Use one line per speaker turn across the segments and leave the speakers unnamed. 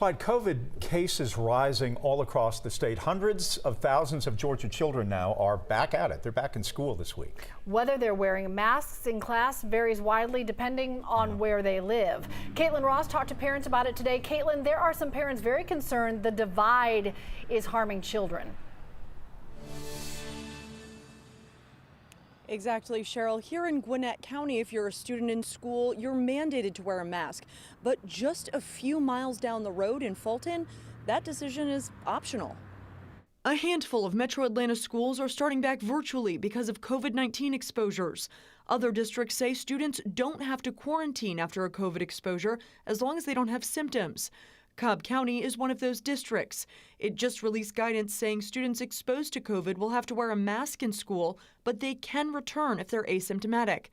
Despite COVID cases rising all across the state, hundreds of thousands of Georgia children now are back at it. They're back in school this week.
Whether they're wearing masks in class varies widely depending on where they live. Caitlin Ross talked to parents about it today. Caitlin, there are some parents very concerned the divide is harming children.
Exactly, Cheryl. Here in Gwinnett County, if you're a student in school, you're mandated to wear a mask. But just a few miles down the road in Fulton, that decision is optional. A handful of Metro Atlanta schools are starting back virtually because of COVID-19 exposures. Other districts say students don't have to quarantine after a COVID exposure as long as they don't have symptoms. Cobb County is one of those districts. It just released guidance saying students exposed to COVID will have to wear a mask in school, but they can return if they're asymptomatic.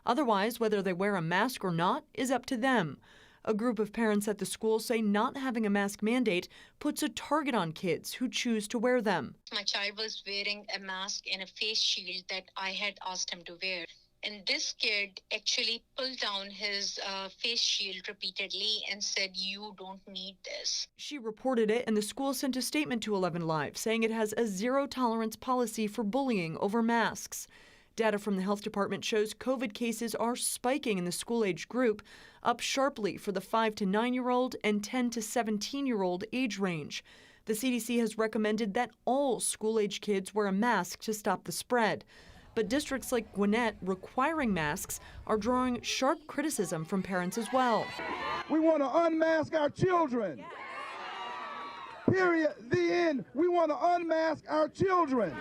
Otherwise, whether they wear a mask or not is up to them. A group of parents at the school say not having a mask mandate puts a target on kids who choose to wear them.
My child was wearing a mask and a face shield that I had asked him to wear. And this kid actually pulled down his face shield repeatedly and said, "You don't need this."
She reported it, and the school sent a statement to 11 Live saying it has a zero-tolerance policy for bullying over masks. Data from the health department shows COVID cases are spiking in the school-age group, up sharply for the 5 to 9-year-old and 10 to 17-year-old age range. The CDC has recommended that all school-age kids wear a mask to stop the spread. But districts like Gwinnett requiring masks are drawing sharp criticism from parents as well.
We want to unmask our children. Period. The end. We want to unmask our children.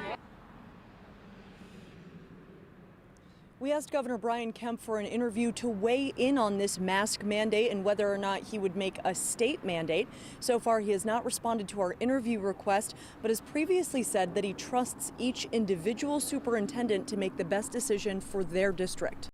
We asked Governor Brian Kemp for an interview to weigh in on this mask mandate and whether or not he would make a state mandate. So far, he has not responded to our interview request, but has previously said that he trusts each individual superintendent to make the best decision for their district.